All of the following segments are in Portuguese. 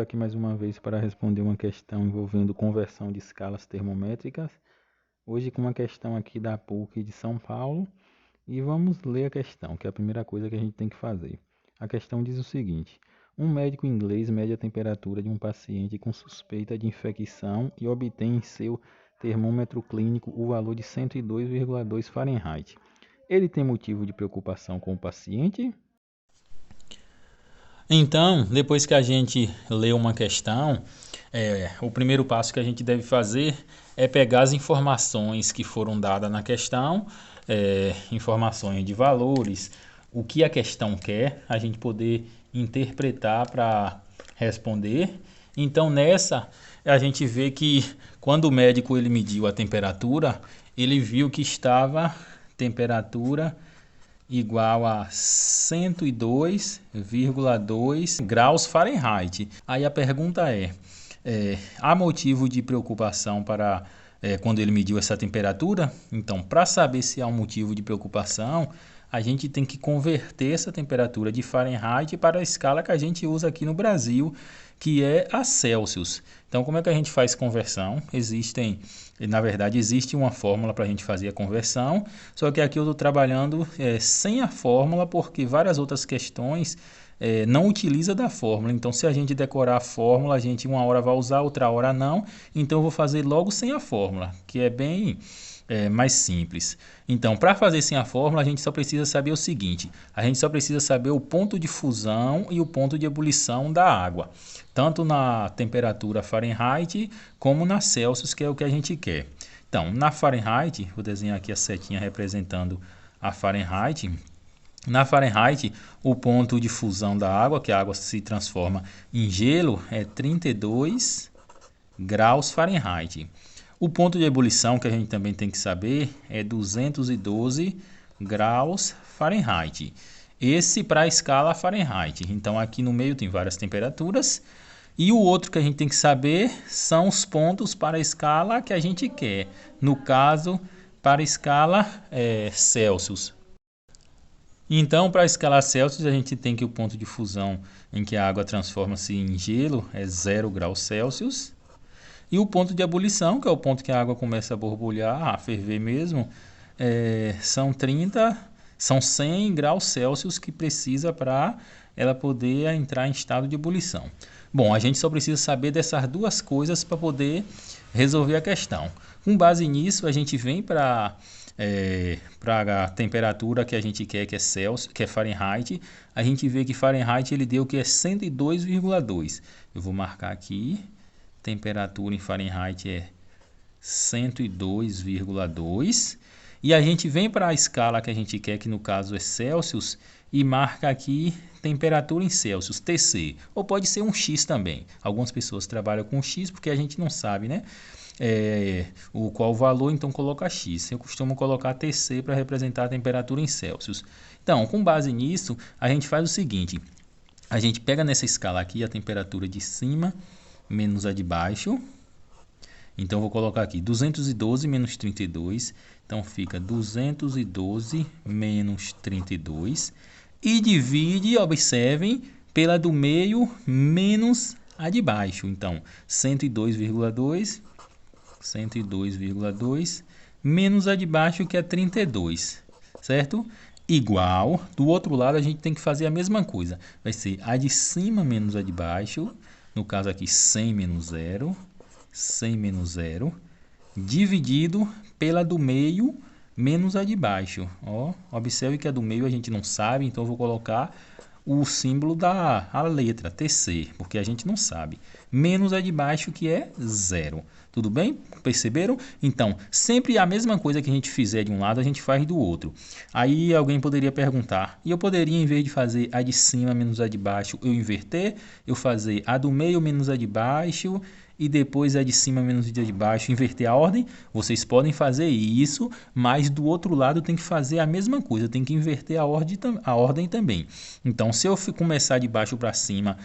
Aqui mais uma vez para responder uma questão envolvendo conversão de escalas termométricas. Hoje com uma questão aqui da PUC de São Paulo. E vamos ler a questão, que é a primeira coisa que a gente tem que fazer. A questão diz o seguinte: um médico inglês mede a temperatura de um paciente com suspeita de infecção e obtém em seu termômetro clínico o valor de 102,2 Fahrenheit. Ele tem motivo de preocupação com o paciente? Então, depois que a gente lê uma questão, o primeiro passo que a gente deve fazer é pegar as informações que foram dadas na questão, informações de valores, o que a questão quer, a gente poder interpretar para responder. Então, nessa, a gente vê que quando o médico ele mediu a temperatura, ele viu que estava temperatura igual a 102,2 graus Fahrenheit. Aí a pergunta há motivo de preocupação para quando ele mediu essa temperatura? Então, para saber se há um motivo de preocupação, a gente tem que converter essa temperatura de Fahrenheit para a escala que a gente usa aqui no Brasil, que é a Celsius. Então, como é que a gente faz conversão? Na verdade, existe uma fórmula para a gente fazer a conversão, só que aqui eu estou trabalhando sem a fórmula, porque várias outras questões não utiliza da fórmula. Então, se a gente decorar a fórmula, a gente uma hora vai usar, outra hora não. Então, eu vou fazer logo sem a fórmula, que é bem mais simples. Então, para fazer sem a fórmula, a gente só precisa saber o seguinte: a gente só precisa saber o ponto de fusão e o ponto de ebulição da água, tanto na temperatura Fahrenheit como na Celsius, que é o que a gente quer. Então, na Fahrenheit, vou desenhar aqui a setinha representando a Fahrenheit. Na Fahrenheit, o ponto de fusão da água, que a água se transforma em gelo, é 32 graus Fahrenheit. O ponto de ebulição que a gente também tem que saber é 212 graus Fahrenheit. Esse para a escala Fahrenheit. Então aqui no meio tem várias temperaturas. E o outro que a gente tem que saber são os pontos para a escala que a gente quer. No caso, para a escala Celsius. Então, para a escala Celsius, a gente tem que o ponto de fusão em que a água transforma-se em gelo é 0 graus Celsius. E o ponto de ebulição, que é o ponto que a água começa a borbulhar, a ferver mesmo, são 100 graus Celsius que precisa para ela poder entrar em estado de ebulição. Bom, a gente só precisa saber dessas duas coisas para poder resolver a questão. Com base nisso, a gente vem para a temperatura que a gente quer, que é Celsius, que é Fahrenheit. A gente vê que Fahrenheit ele deu que é 102,2. Eu vou marcar aqui. Temperatura em Fahrenheit é 102,2 e a gente vem para a escala que a gente quer, que no caso é Celsius, e marca aqui temperatura em Celsius, TC, ou pode ser um X também. Algumas pessoas trabalham com X porque a gente não sabe, né? Qual o valor, então coloca X. Eu costumo colocar TC para representar a temperatura em Celsius. Então, com base nisso, a gente faz o seguinte: a gente pega nessa escala aqui a temperatura de cima menos a de baixo. Então, vou colocar aqui 212 menos 32. Então, fica 212 menos 32. E divide, observem, pela do meio menos a de baixo. Então, 102,2 menos a de baixo, que é 32, certo? Igual, do outro lado a gente tem que fazer a mesma coisa. Vai ser a de cima menos a de baixo. No caso aqui, 100 menos 0, dividido pela do meio menos a de baixo. Observe que a do meio a gente não sabe, então eu vou colocar o símbolo a letra TC, porque a gente não sabe. Menos a de baixo, que é 0. Tudo bem? Perceberam? Então, sempre a mesma coisa que a gente fizer de um lado, a gente faz do outro. Aí alguém poderia perguntar, e eu poderia, em vez de fazer a de cima menos a de baixo, eu inverter? Eu fazer a do meio menos a de baixo e depois a de cima menos a de baixo, inverter a ordem? Vocês podem fazer isso, mas do outro lado tem que fazer a mesma coisa, tem que inverter a ordem também. Então, se eu começar de baixo para cima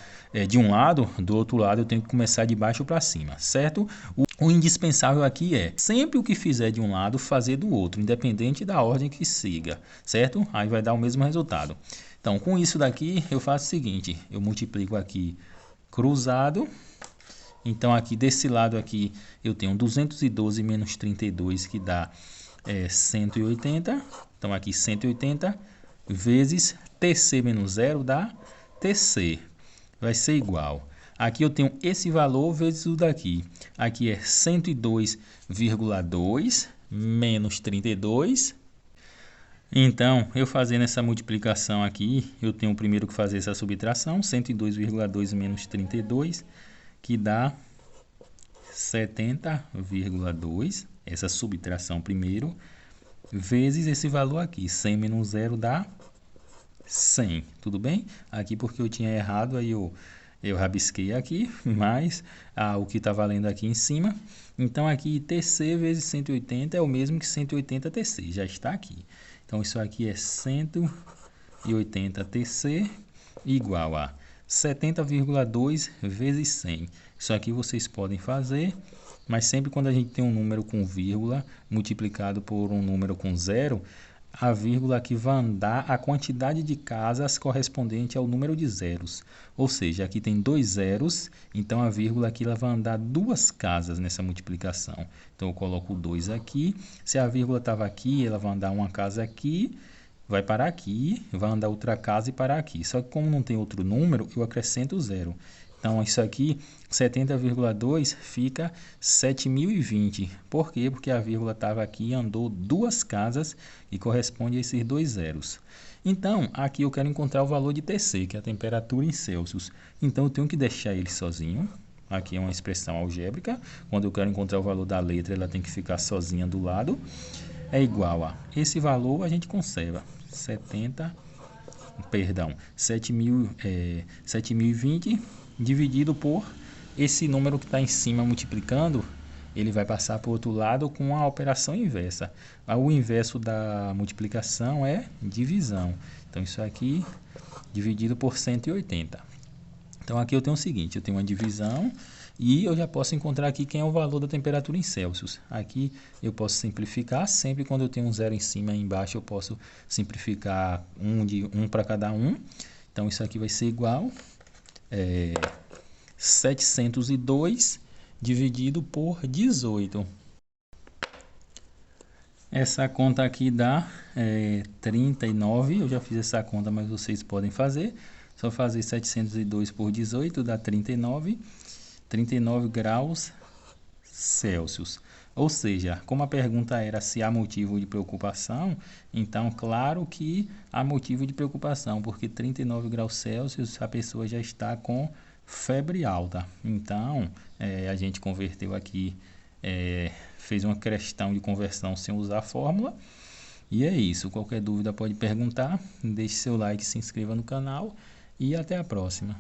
de um lado, do outro lado eu tenho que começar de baixo para cima, certo? O indispensável aqui é sempre o que fizer de um lado, fazer do outro, independente da ordem que siga, certo? Aí vai dar o mesmo resultado. Então, com isso daqui, eu faço o seguinte: eu multiplico aqui cruzado. Então aqui desse lado aqui eu tenho 212 menos 32 que dá 180. Então aqui 180 vezes TC menos 0 dá TC. Vai ser igual. Aqui eu tenho esse valor vezes o daqui. Aqui é 102,2 menos 32. Então, eu fazendo essa multiplicação aqui, eu tenho primeiro que fazer essa subtração. 102,2 menos 32, que dá 70,2. Essa subtração primeiro, vezes esse valor aqui. 100 menos 0 dá 100. Tudo bem? Aqui porque eu tinha errado, aí eu rabisquei aqui, mas o que está valendo aqui em cima. Então, aqui TC vezes 180 é o mesmo que 180 TC, já está aqui. Então, isso aqui é 180 TC igual a 70,2 vezes 100. Isso aqui vocês podem fazer, mas sempre quando a gente tem um número com vírgula multiplicado por um número com zero, a vírgula aqui vai andar a quantidade de casas correspondente ao número de zeros. Ou seja, aqui tem 2 zeros, então a vírgula aqui ela vai andar 2 casas nessa multiplicação. Então eu coloco 2 aqui. Se a vírgula estava aqui, ela vai andar uma casa aqui, vai parar aqui, vai andar outra casa e parar aqui. Só que como não tem outro número, eu acrescento 0. Então, isso aqui, 70,2 fica 7.020. Por quê? Porque a vírgula estava aqui e andou 2 casas e corresponde a esses 2 zeros. Então, aqui eu quero encontrar o valor de TC, que é a temperatura em Celsius. Então, eu tenho que deixar ele sozinho. Aqui é uma expressão algébrica. Quando eu quero encontrar o valor da letra, ela tem que ficar sozinha do lado. É igual a esse valor, a gente conserva. 7.020 dividido por esse número que está em cima multiplicando, ele vai passar para o outro lado com a operação inversa. O inverso da multiplicação é divisão. Então, isso aqui dividido por 180. Então, aqui eu tenho o seguinte, eu tenho uma divisão e eu já posso encontrar aqui quem é o valor da temperatura em Celsius. Aqui eu posso simplificar, sempre quando eu tenho um zero em cima e embaixo eu posso simplificar um para cada um. Então, isso aqui vai ser igual 702 dividido por 18. Essa conta aqui dá 39. Eu já fiz essa conta, mas vocês podem fazer. Só fazer 702 por 18 dá 39 graus Celsius. Ou seja, como a pergunta era se há motivo de preocupação, então claro que há motivo de preocupação, porque 39 graus Celsius a pessoa já está com febre alta. Então, a gente converteu aqui, fez uma questão de conversão sem usar a fórmula. E é isso. Qualquer dúvida pode perguntar. Deixe seu like, se inscreva no canal e até a próxima.